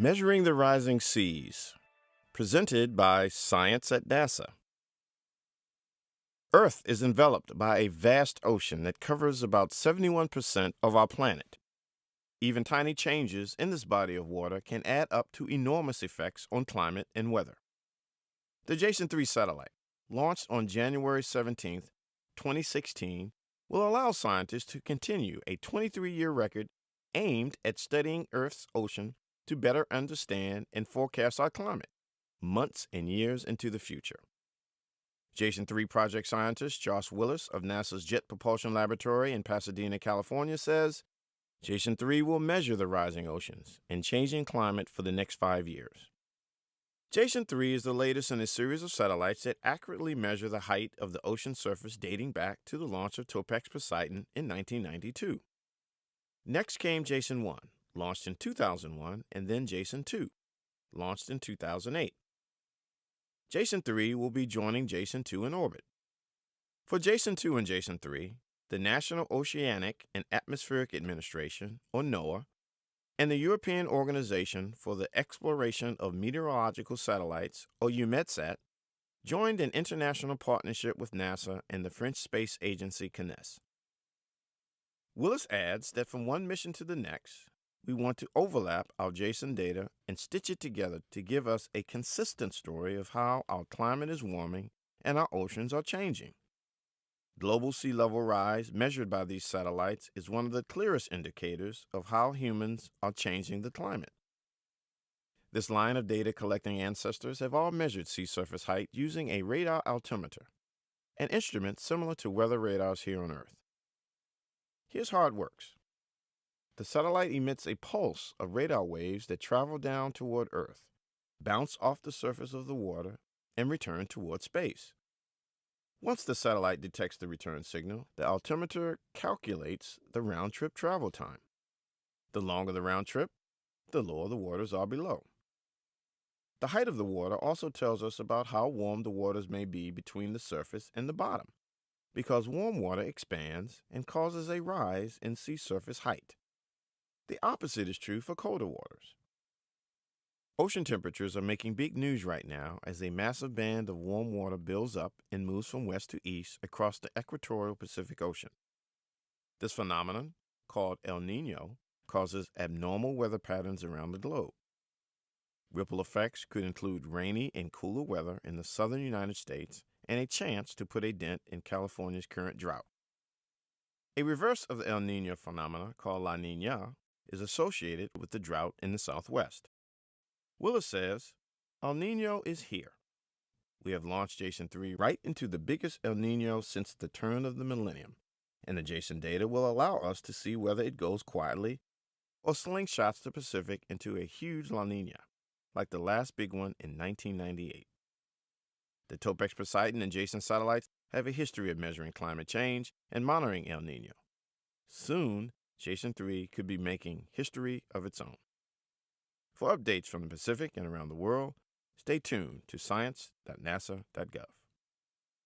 Measuring the Rising Seas, presented by Science at NASA. Earth is enveloped by a vast ocean that covers about 71% of our planet. Even tiny changes in this body of water can add up to enormous effects on climate and weather. The Jason 3 satellite, launched on January 17, 2016, will allow scientists to continue a 23-year record aimed at studying Earth's ocean to better understand and forecast our climate, months and years into the future. Jason 3 project scientist Josh Willis of NASA's Jet Propulsion Laboratory in Pasadena, California, says Jason 3 will measure the rising oceans and changing climate for the next 5 years. Jason 3 is the latest in a series of satellites that accurately measure the height of the ocean surface dating back to the launch of Topex Poseidon in 1992. Next came Jason 1, launched in 2001, and then Jason 2, launched in 2008. Jason 3 will be joining Jason 2 in orbit. For Jason 2 and Jason 3, the National Oceanic and Atmospheric Administration, or NOAA, and the European Organization for the Exploration of Meteorological Satellites, or EUMETSAT, joined an international partnership with NASA and the French space agency CNES. Willis adds that from one mission to the next, we want to overlap our Jason data and stitch it together to give us a consistent story of how our climate is warming and our oceans are changing. Global sea level rise measured by these satellites is one of the clearest indicators of how humans are changing the climate. This line of data collecting ancestors have all measured sea surface height using a radar altimeter, an instrument similar to weather radars here on Earth. Here's how it works. The satellite emits a pulse of radar waves that travel down toward Earth, bounce off the surface of the water, and return toward space. Once the satellite detects the return signal, the altimeter calculates the round-trip travel time. The longer the round trip, the lower the waters are below. The height of the water also tells us about how warm the waters may be between the surface and the bottom, because warm water expands and causes a rise in sea surface height. The opposite is true for colder waters. Ocean temperatures are making big news right now as a massive band of warm water builds up and moves from west to east across the equatorial Pacific Ocean. This phenomenon, called El Niño, causes abnormal weather patterns around the globe. Ripple effects could include rainy and cooler weather in the southern United States and a chance to put a dent in California's current drought. A reverse of the El Niño phenomena, called La Niña, is associated with the drought in the southwest. Willis says, El Niño is here. We have launched Jason 3 right into the biggest El Niño since the turn of the millennium, and the Jason data will allow us to see whether it goes quietly or slingshots the Pacific into a huge La Niña, like the last big one in 1998. The Topex Poseidon and Jason satellites have a history of measuring climate change and monitoring El Niño. Soon, Jason 3 could be making history of its own. For updates from the Pacific and around the world, stay tuned to science.nasa.gov.